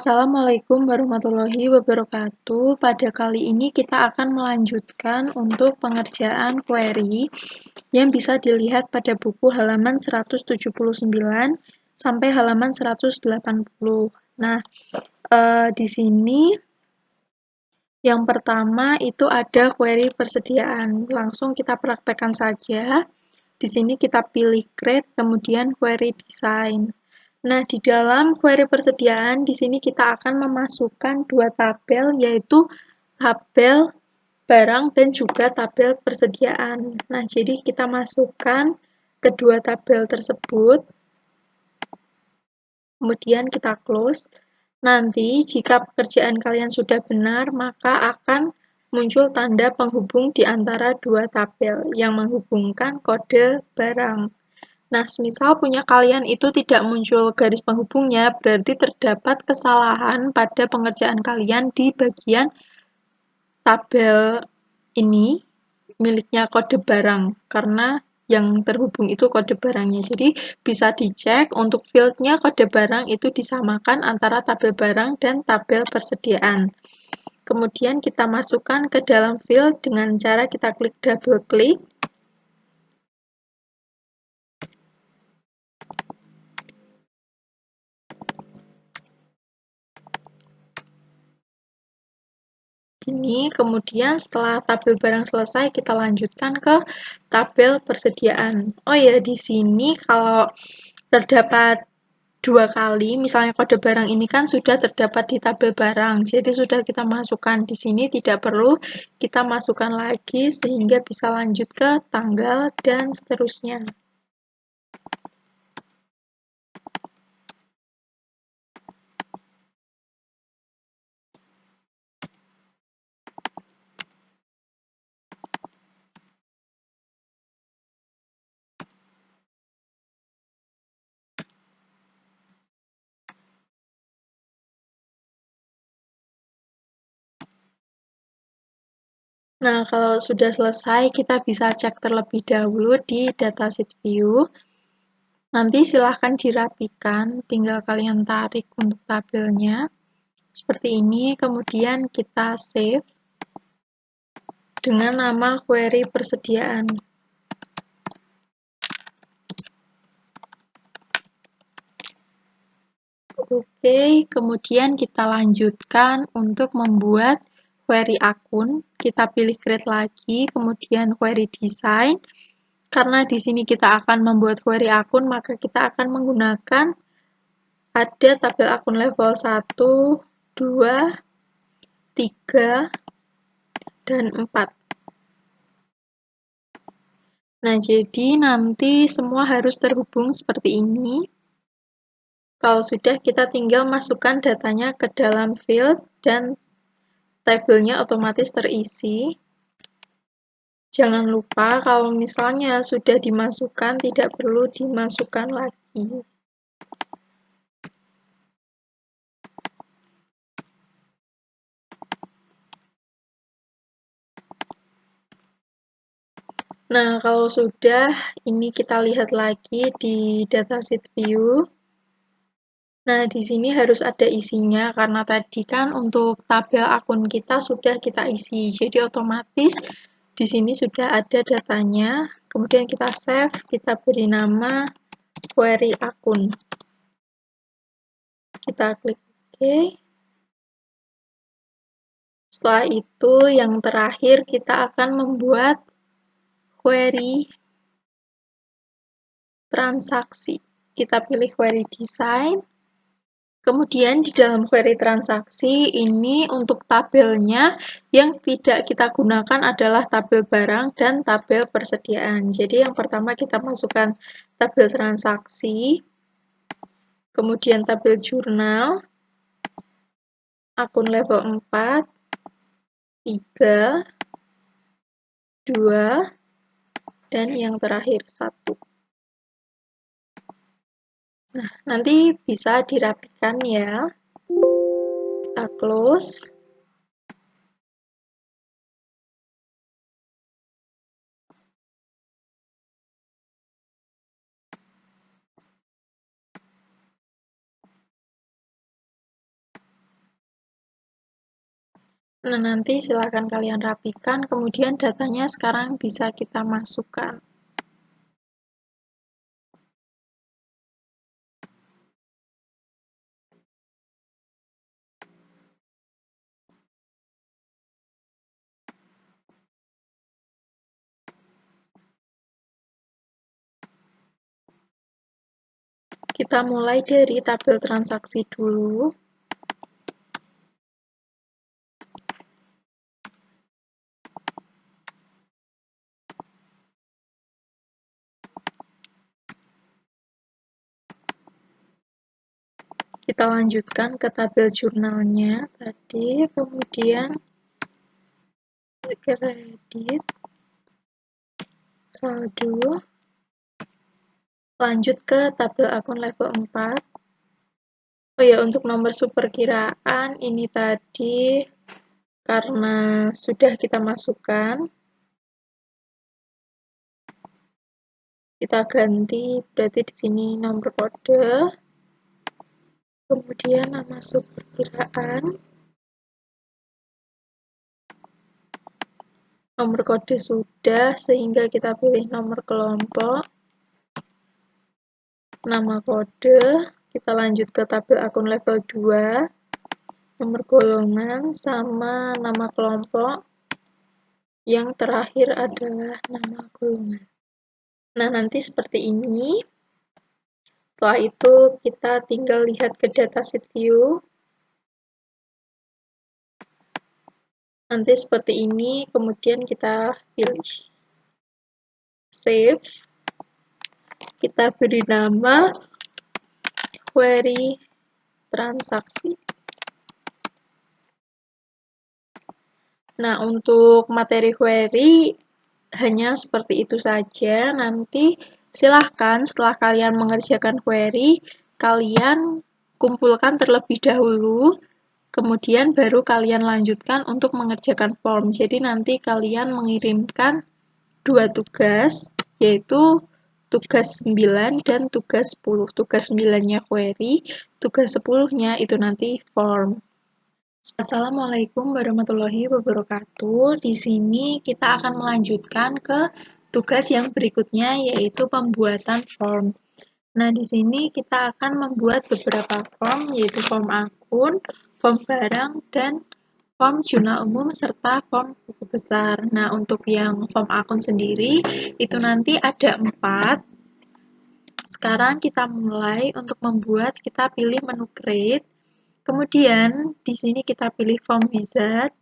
Assalamualaikum warahmatullahi wabarakatuh. Pada kali ini kita akan melanjutkan untuk pengerjaan query yang bisa dilihat pada buku halaman 179 sampai halaman 180. Nah, di sini yang pertama itu ada query persediaan. Langsung kita praktekkan saja. Di sini kita pilih create, kemudian query design. Nah, di dalam query persediaan, di sini kita akan memasukkan dua tabel, yaitu tabel barang dan juga tabel persediaan. Nah, jadi kita masukkan kedua tabel tersebut, kemudian kita close. Nanti, jika pekerjaan kalian sudah benar, maka akan muncul tanda penghubung di antara dua tabel yang menghubungkan kode barang. Nah, semisal punya kalian itu tidak muncul garis penghubungnya, berarti terdapat kesalahan pada pengerjaan kalian di bagian tabel ini miliknya kode barang, karena yang terhubung itu kode barangnya. Jadi, bisa dicek untuk fieldnya kode barang itu disamakan antara tabel barang dan tabel persediaan. Kemudian kita masukkan ke dalam field dengan cara kita klik double klik. Ini kemudian setelah tabel barang selesai, kita lanjutkan ke tabel persediaan. Oh ya, di sini kalau terdapat dua kali, misalnya kode barang ini kan sudah terdapat di tabel barang, jadi sudah kita masukkan di sini, tidak perlu kita masukkan lagi sehingga bisa lanjut ke tanggal dan seterusnya. Nah, kalau sudah selesai, kita bisa cek terlebih dahulu di datasheet view. Nanti silahkan dirapikan, tinggal kalian tarik untuk tabelnya. Seperti ini, kemudian kita save dengan nama query persediaan. Oke, kemudian kita lanjutkan untuk membuat query akun. Kita pilih create lagi, kemudian query design. Karena di sini kita akan membuat query akun, maka kita akan menggunakan ada tabel akun level 1, 2, 3, dan 4. Nah, jadi nanti semua harus terhubung seperti ini. Kalau sudah, kita tinggal masukkan datanya ke dalam field dan tabelnya otomatis terisi. Jangan lupa kalau misalnya sudah dimasukkan, tidak perlu dimasukkan lagi. Nah, kalau sudah, ini kita lihat lagi di datasheet view. Nah, di sini harus ada isinya, karena tadi kan untuk tabel akun kita sudah kita isi. Jadi otomatis di sini sudah ada datanya. Kemudian kita save, kita beri nama query akun. Kita klik OK. Setelah itu, yang terakhir kita akan membuat query transaksi. Kita pilih query design. Kemudian di dalam query transaksi ini untuk tabelnya yang tidak kita gunakan adalah tabel barang dan tabel persediaan. Jadi yang pertama kita masukkan tabel transaksi, kemudian tabel jurnal, akun level 4, 3, 2, dan yang terakhir 1. Nah, nanti bisa dirapikan ya. Kita close. Nah, nanti silakan kalian rapikan, kemudian datanya sekarang bisa kita masukkan. Kita mulai dari tabel transaksi dulu. Kita lanjutkan ke tabel jurnalnya tadi, kemudian kredit, saldo, lanjut ke tabel akun level 4. Oh ya, untuk nomor superkiraan ini tadi karena sudah kita masukkan, kita ganti berarti di sini nomor kode, kemudian nama superkiraan, nomor kode sudah sehingga kita pilih nomor kelompok, nama kode, kita lanjut ke tabel akun level 2, nomor golongan sama nama kelompok, yang terakhir adalah nama golongan. Nah, nanti seperti ini. Setelah itu kita tinggal lihat ke datasheet view. Nanti seperti ini, kemudian kita pilih save. Kita beri nama query transaksi. Nah, untuk materi query hanya seperti itu saja. Nanti silahkan setelah kalian mengerjakan query, kalian kumpulkan terlebih dahulu, kemudian baru kalian lanjutkan untuk mengerjakan form. Jadi nanti kalian mengirimkan 2 tugas, yaitu tugas 9 dan tugas 10. Tugas 9-nya query, tugas 10-nya itu nanti form. Assalamualaikum warahmatullahi wabarakatuh. Di sini kita akan melanjutkan ke tugas yang berikutnya, yaitu pembuatan form. Nah, di sini kita akan membuat beberapa form, yaitu form akun, form barang, dan form jurnal umum, serta form buku besar. Nah, untuk yang form akun sendiri, itu nanti ada 4. Sekarang kita mulai untuk membuat, kita pilih menu create. Kemudian, di sini kita pilih form wizard.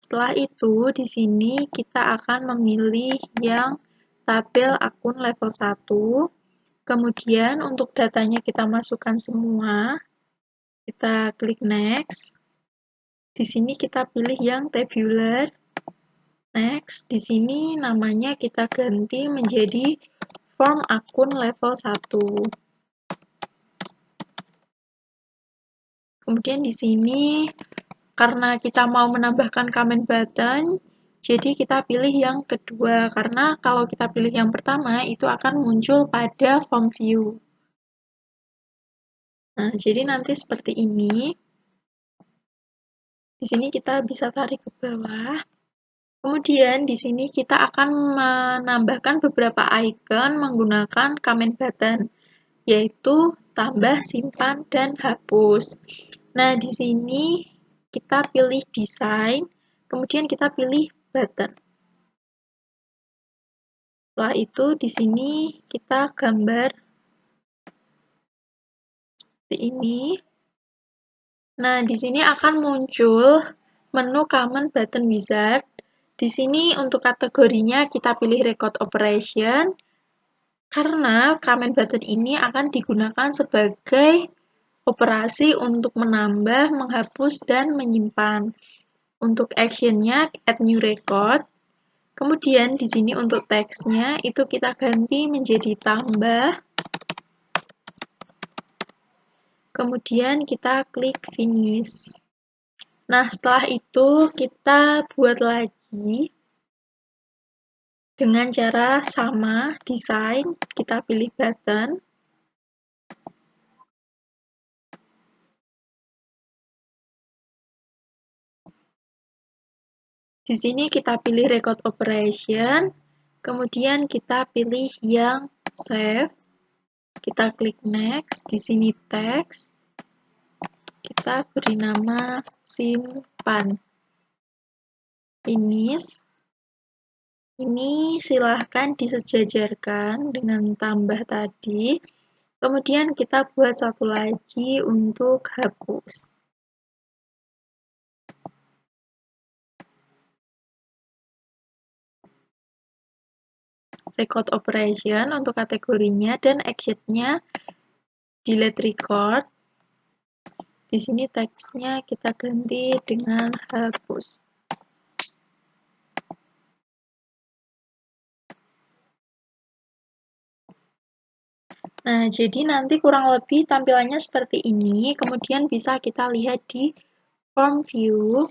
Setelah itu, di sini kita akan memilih yang tabel akun level 1. Kemudian, untuk datanya kita masukkan semua. Kita klik next. Di sini kita pilih yang tabular. Next, di sini namanya kita ganti menjadi form akun level 1. Kemudian di sini karena kita mau menambahkan comment button, jadi kita pilih yang kedua, karena kalau kita pilih yang pertama, itu akan muncul pada form view. Nah, jadi nanti seperti ini. Di sini kita bisa tarik ke bawah. Kemudian di sini kita akan menambahkan beberapa icon menggunakan comment button, yaitu tambah, simpan, dan hapus. Nah, di sini kita pilih desain, kemudian kita pilih button. Setelah itu di sini kita gambar seperti ini. Nah, di sini akan muncul menu Comment Button Wizard. Di sini untuk kategorinya kita pilih Record Operation, karena comment button ini akan digunakan sebagai operasi untuk menambah, menghapus, dan menyimpan. Untuk actionnya add new record. Kemudian di sini untuk teksnya itu kita ganti menjadi tambah. Kemudian kita klik finish. Nah, setelah itu kita buat lagi dengan cara sama, desain, kita pilih button. Di sini kita pilih record operation, kemudian kita pilih yang save, kita klik next, di sini teks, kita beri nama simpan. Finish. Ini silahkan disejajarkan dengan tambah tadi. Kemudian kita buat satu lagi untuk hapus. Record operation untuk kategorinya dan actionnya delete record. Di sini teksnya kita ganti dengan hapus. Nah, jadi nanti kurang lebih tampilannya seperti ini. Kemudian bisa kita lihat di form view.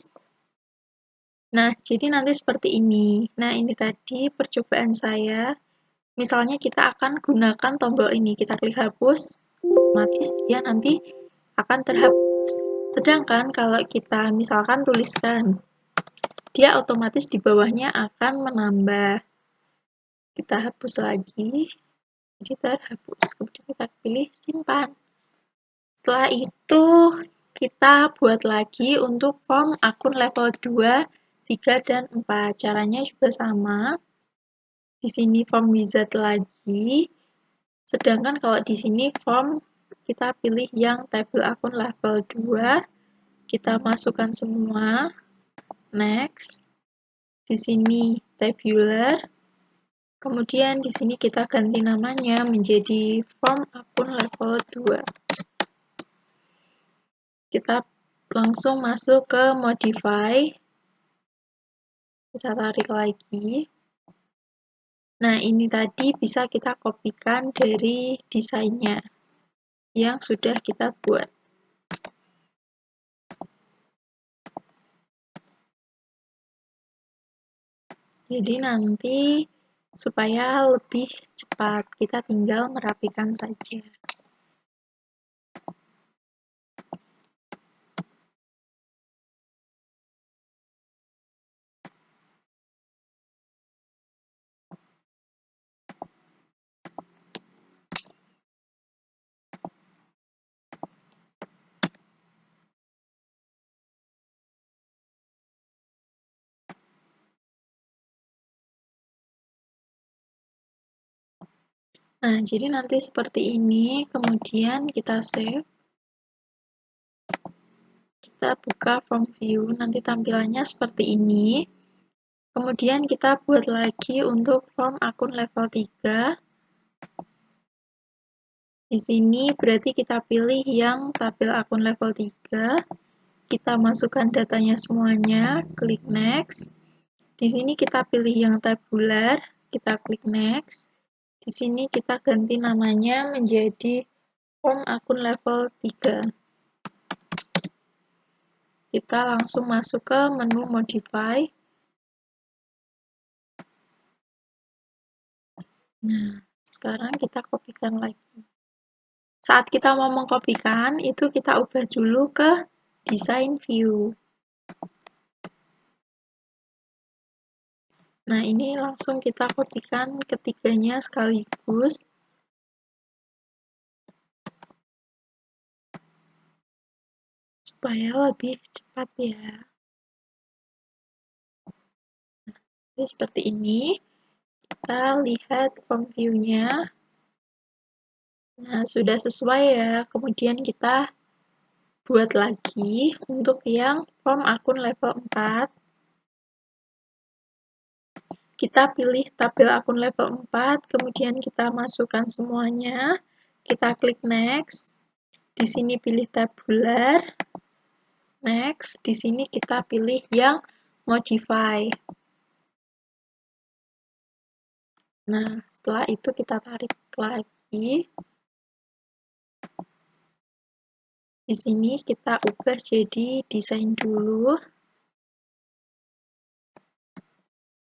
Nah, jadi nanti seperti ini. Nah, ini tadi percobaan saya. Misalnya kita akan gunakan tombol ini. Kita klik hapus, otomatis dia nanti akan terhapus. Sedangkan kalau kita misalkan tuliskan, dia otomatis di bawahnya akan menambah. Kita hapus lagi, jadi terhapus. Kemudian kita pilih simpan. Setelah itu, kita buat lagi untuk form akun level 2, 3, dan 4. Caranya juga sama. Di sini form wizard lagi. Sedangkan kalau di sini form, kita pilih yang tabel akun level 2. Kita masukkan semua. Next. Di sini tabular. Kemudian di sini kita ganti namanya menjadi form akun level 2. Kita langsung masuk ke modify. Kita tarik lagi. Nah, ini tadi bisa kita kopikan dari desainnya yang sudah kita buat. Jadi nanti supaya lebih cepat, kita tinggal merapikan saja. Nah, jadi nanti seperti ini, kemudian kita save. Kita buka form view, nanti tampilannya seperti ini. Kemudian kita buat lagi untuk form akun level 3. Di sini berarti kita pilih yang tabel akun level 3. Kita masukkan datanya semuanya, klik next. Di sini kita pilih yang tabular, kita klik next. Di sini kita ganti namanya menjadi form akun level 3. Kita langsung masuk ke menu modify. Nah, sekarang kita kopikan lagi. Saat kita mau mengkopikan, itu kita ubah dulu ke design view. Nah, ini langsung kita kopikan ketiganya sekaligus. Supaya lebih cepat ya. Jadi seperti ini. Kita lihat form view-nya. Nah, sudah sesuai ya. Kemudian kita buat lagi untuk yang form akun level 4. Kita pilih tabel akun level 4, kemudian kita masukkan semuanya. Kita klik next. Di sini pilih tabular. Next, di sini kita pilih yang modify. Nah, setelah itu kita tarik lagi. Di sini kita ubah jadi desain dulu.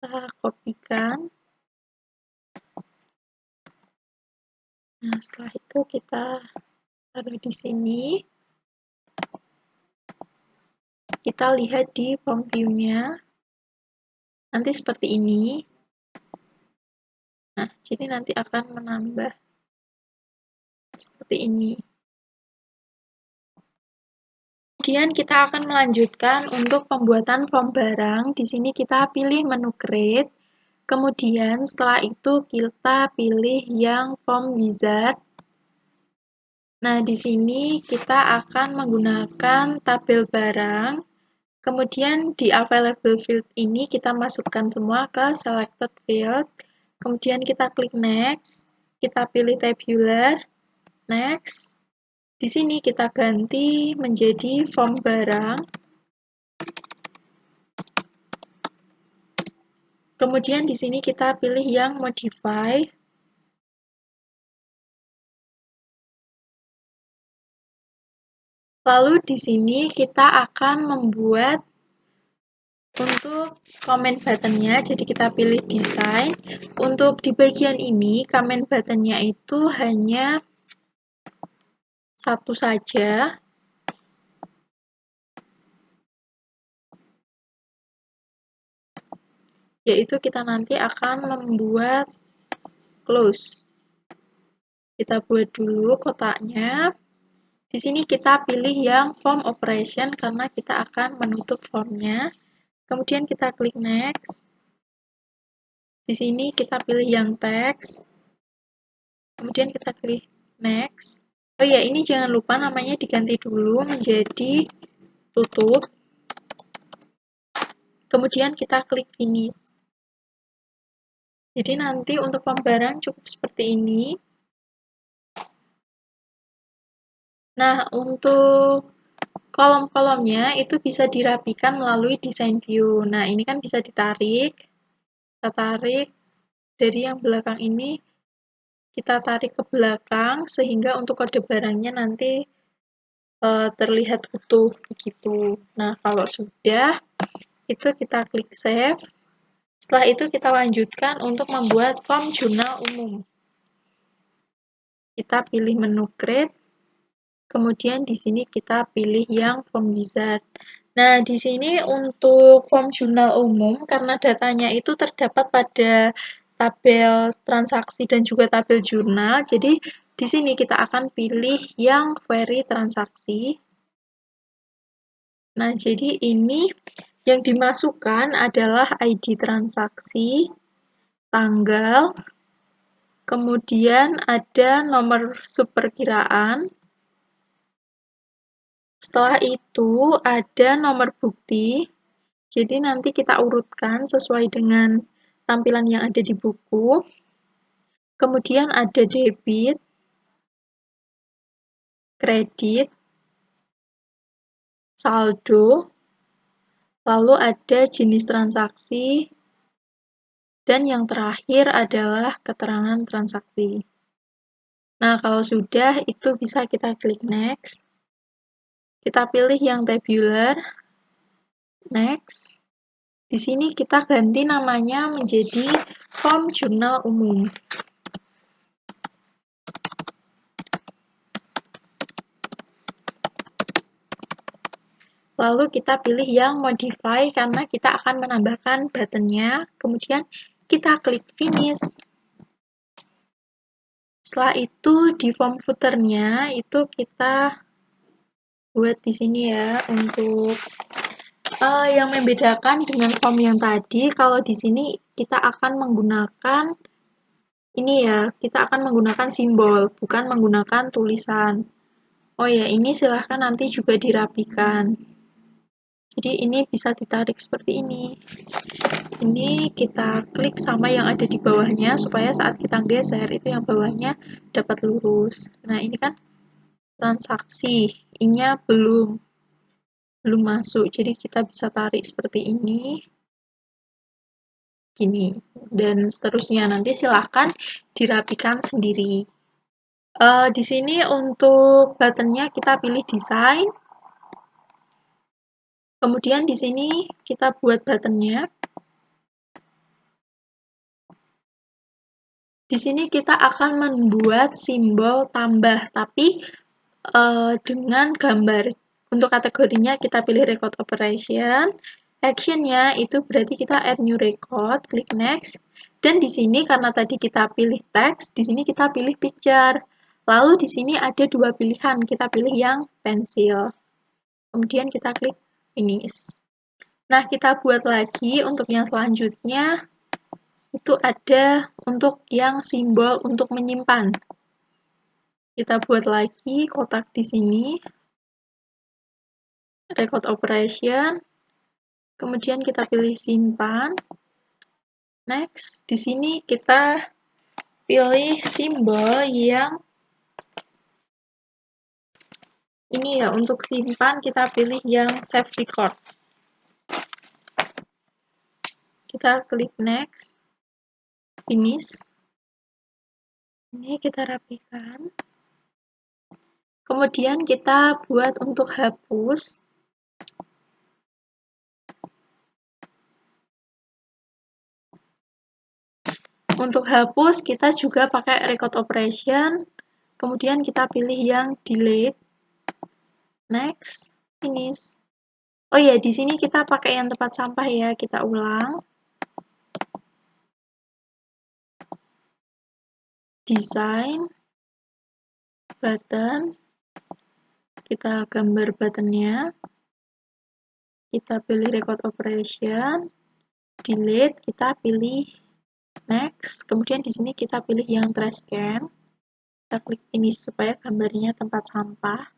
Kita kopikan. Nah, setelah itu kita taruh di sini. Kita lihat di form view-nya. nanti seperti ini. Nah, jadi nanti akan menambah seperti ini. Kemudian kita akan melanjutkan untuk pembuatan form barang. Di sini kita pilih menu create. Kemudian setelah itu kita pilih yang form wizard. Nah, di sini kita akan menggunakan tabel barang. Kemudian di available field ini kita masukkan semua ke selected field. Kemudian kita klik next. Kita pilih tabular. Next. Di sini kita ganti menjadi form barang. Kemudian di sini kita pilih yang modify. Lalu di sini kita akan membuat untuk comment buttonnya, jadi kita pilih desain. Untuk di bagian ini, comment buttonnya itu hanya satu saja. Yaitu kita nanti akan membuat close. Kita buat dulu kotaknya. Di sini kita pilih yang form operation karena kita akan menutup formnya. Kemudian kita klik next. Di sini kita pilih yang text. Kemudian kita klik next. Oh ya, ini jangan lupa namanya diganti dulu menjadi tutup. Kemudian kita klik finish. Jadi nanti untuk form barang cukup seperti ini. Nah, untuk kolom-kolomnya itu bisa dirapikan melalui design view. Nah, ini kan bisa ditarik. Kita tarik dari yang belakang ini, kita tarik ke belakang sehingga untuk kode barangnya nanti terlihat utuh begitu. Nah, kalau sudah, itu kita klik save. Setelah itu kita lanjutkan untuk membuat form jurnal umum. Kita pilih menu create. Kemudian di sini kita pilih yang form wizard. Nah, di sini untuk form jurnal umum, karena datanya itu terdapat pada tabel transaksi dan juga tabel jurnal, jadi di sini kita akan pilih yang query transaksi. Nah, jadi ini yang dimasukkan adalah ID transaksi, tanggal, kemudian ada nomor subperkiraan. Setelah itu ada nomor bukti. Jadi nanti kita urutkan sesuai dengan tampilan yang ada di buku. Kemudian ada debit, kredit, saldo, lalu ada jenis transaksi, dan yang terakhir adalah keterangan transaksi. Nah, kalau sudah, itu bisa kita klik next. Kita pilih yang tabular, next. Di sini kita ganti namanya menjadi form jurnal umum. Lalu kita pilih yang modify karena kita akan menambahkan buttonnya. Kemudian kita klik finish. Setelah itu di form footernya itu kita buat di sini ya untuk yang membedakan dengan form yang tadi. Kalau di sini kita akan menggunakan ini ya, kita akan menggunakan simbol, bukan menggunakan tulisan. Oh ya, ini silahkan nanti juga dirapikan. Jadi ini bisa ditarik seperti ini. Ini kita klik sama yang ada di bawahnya supaya saat kita geser itu yang bawahnya dapat lurus. Nah, ini kan transaksi, ini belum masuk. Jadi kita bisa tarik seperti ini. Gini. Dan seterusnya nanti silahkan dirapikan sendiri. Di sini untuk buttonnya kita pilih desain. Kemudian di sini kita buat buttonnya. Di sini kita akan membuat simbol tambah, tapi dengan gambar. Untuk kategorinya kita pilih record operation, Actionnya itu berarti kita add new record, klik next. Dan di sini karena tadi kita pilih text, di sini kita pilih picture. Lalu di sini ada dua pilihan, kita pilih yang pensil. Kemudian kita klik finish. Nah, kita buat lagi untuk yang selanjutnya, itu ada untuk yang simbol untuk menyimpan. Kita buat lagi kotak di sini, record operation, kemudian kita pilih simpan, next. Di sini kita pilih simbol yang ini ya, untuk simpan kita pilih yang save record. Kita klik next, finish. Ini kita rapikan. Kemudian kita buat untuk hapus. Untuk hapus kita juga pakai record operation. Kemudian kita pilih yang delete. Next, finish. Oh ya, di sini kita pakai yang tempat sampah ya. Kita ulang. Design, button. Kita gambar buttonnya. Kita pilih record operation. Delete, kita pilih next. Kemudian di sini kita pilih yang trash can. Kita klik finish supaya gambarnya tempat sampah.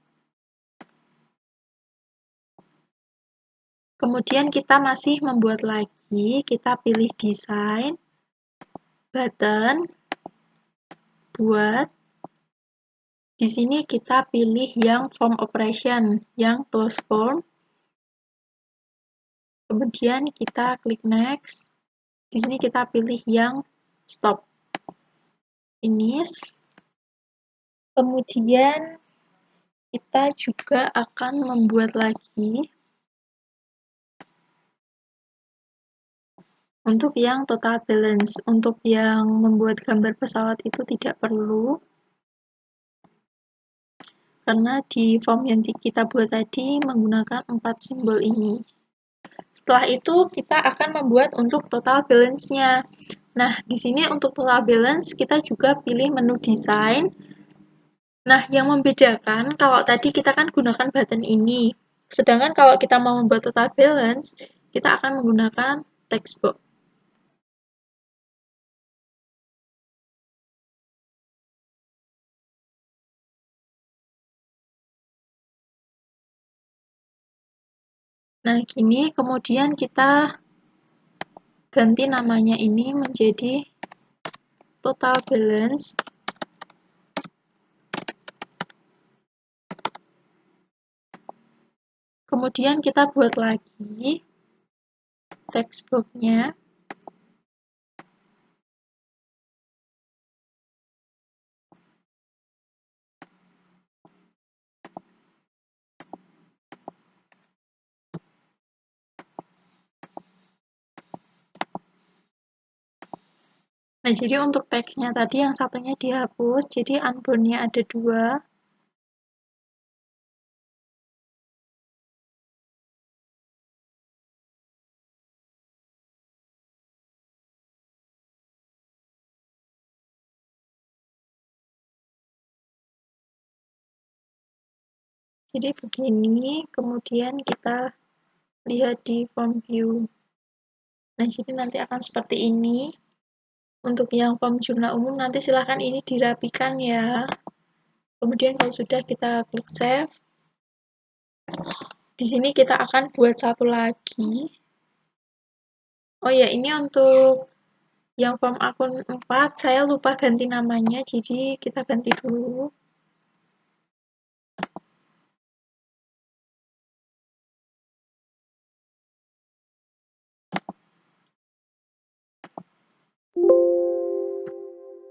Kemudian kita masih membuat lagi, kita pilih desain, button, buat. Di sini kita pilih yang form operation, yang close form. Kemudian kita klik next. Di sini kita pilih yang stop. Finish. Kemudian kita juga akan membuat lagi untuk yang total balance. Untuk yang membuat gambar pesawat itu tidak perlu, karena di form yang kita buat tadi menggunakan 4 simbol ini. Setelah itu kita akan membuat untuk total balance-nya. Nah, di sini untuk total balance kita juga pilih menu desain. Nah, yang membedakan kalau tadi kita kan gunakan button ini. Sedangkan kalau kita mau membuat total balance, kita akan menggunakan text box. Nah, gini kemudian kita ganti namanya ini menjadi total balance. Kemudian kita buat lagi text box-nya. Nah, jadi untuk teksnya tadi yang satunya dihapus, jadi unbound-nya ada 2. Jadi begini, kemudian kita lihat di form view. Nah, jadi nanti akan seperti ini. Untuk yang form jurnal umum nanti silahkan ini dirapikan ya. Kemudian kalau sudah kita klik save. Di sini kita akan buat satu lagi. Oh ya, ini untuk yang form akun 4, saya lupa ganti namanya, jadi kita ganti dulu.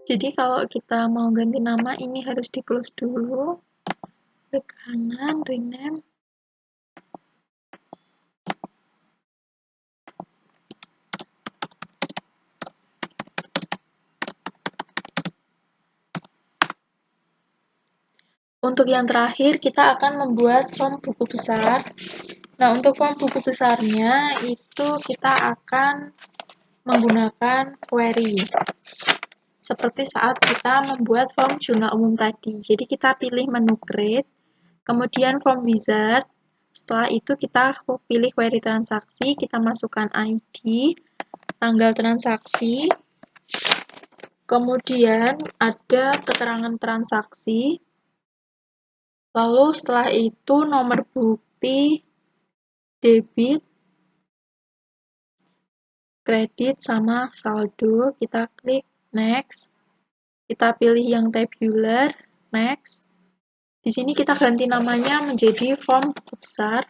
Jadi kalau kita mau ganti nama, ini harus di close dulu. Klik kanan, rename. Untuk yang terakhir, kita akan membuat form buku besar. Nah, untuk form buku besarnya itu kita akan menggunakan query. Seperti saat kita membuat form jurnal umum tadi. Jadi kita pilih menu create, kemudian form wizard. Setelah itu kita pilih query transaksi, kita masukkan ID, tanggal transaksi, kemudian ada keterangan transaksi, lalu setelah itu nomor bukti debit, kredit, sama saldo. Kita klik next, kita pilih yang tabular, next. Di sini kita ganti namanya menjadi form buku besar.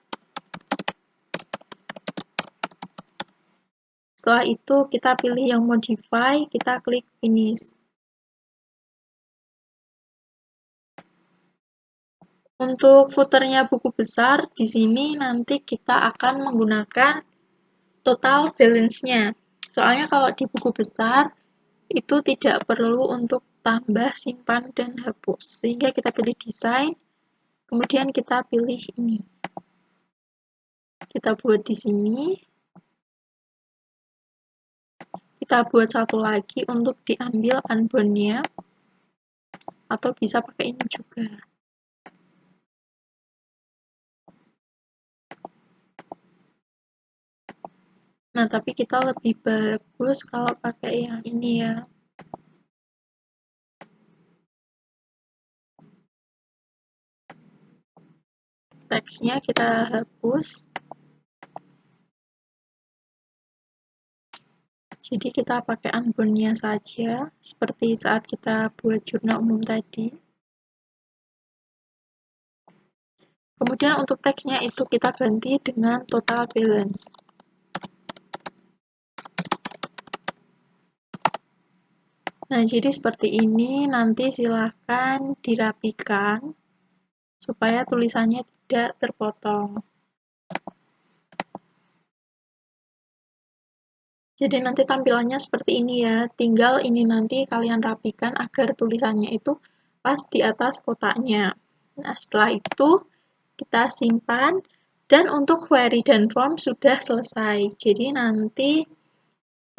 Setelah itu kita pilih yang modify, kita klik finish. Untuk footernya buku besar, di sini nanti kita akan menggunakan total balance-nya. Soalnya kalau di buku besar, itu tidak perlu untuk tambah, simpan, dan hapus. Sehingga kita pilih desain, kemudian kita pilih ini. Kita buat di sini. Kita buat satu lagi untuk diambil unbound-nya. Atau bisa pakai ini juga. Nah, tapi kita lebih bagus kalau pakai yang ini ya. Teksnya kita hapus. Jadi kita pakai unbound-nya saja, seperti saat kita buat jurnal umum tadi. Kemudian untuk teksnya itu kita ganti dengan total balance. Nah, jadi seperti ini, nanti silahkan dirapikan supaya tulisannya tidak terpotong. Jadi nanti tampilannya seperti ini ya, tinggal ini nanti kalian rapikan agar tulisannya itu pas di atas kotaknya. Nah, setelah itu kita simpan, dan untuk query dan form sudah selesai. Jadi nanti,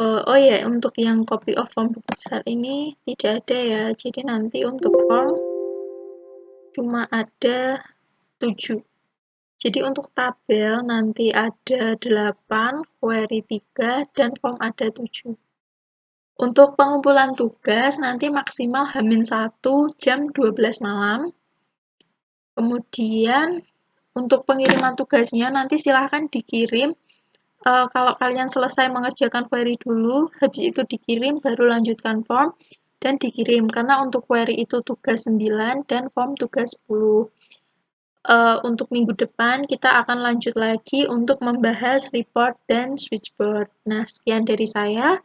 oh ya, untuk yang copy of form buku besar ini tidak ada ya, jadi nanti untuk form cuma ada 7. Jadi untuk tabel nanti ada 8, query 3, dan form ada 7. Untuk pengumpulan tugas nanti maksimal H-1 jam 12 malam. Kemudian untuk pengiriman tugasnya nanti silahkan dikirim. Kalau kalian selesai mengerjakan query dulu, habis itu dikirim, baru lanjutkan form, dan dikirim. Karena untuk query itu tugas 9 dan form tugas 10. Untuk minggu depan kita akan lanjut lagi untuk membahas report dan switchboard. Nah, sekian dari saya.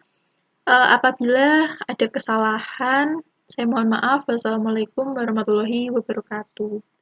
Apabila ada kesalahan, saya mohon maaf. Wassalamualaikum warahmatullahi wabarakatuh.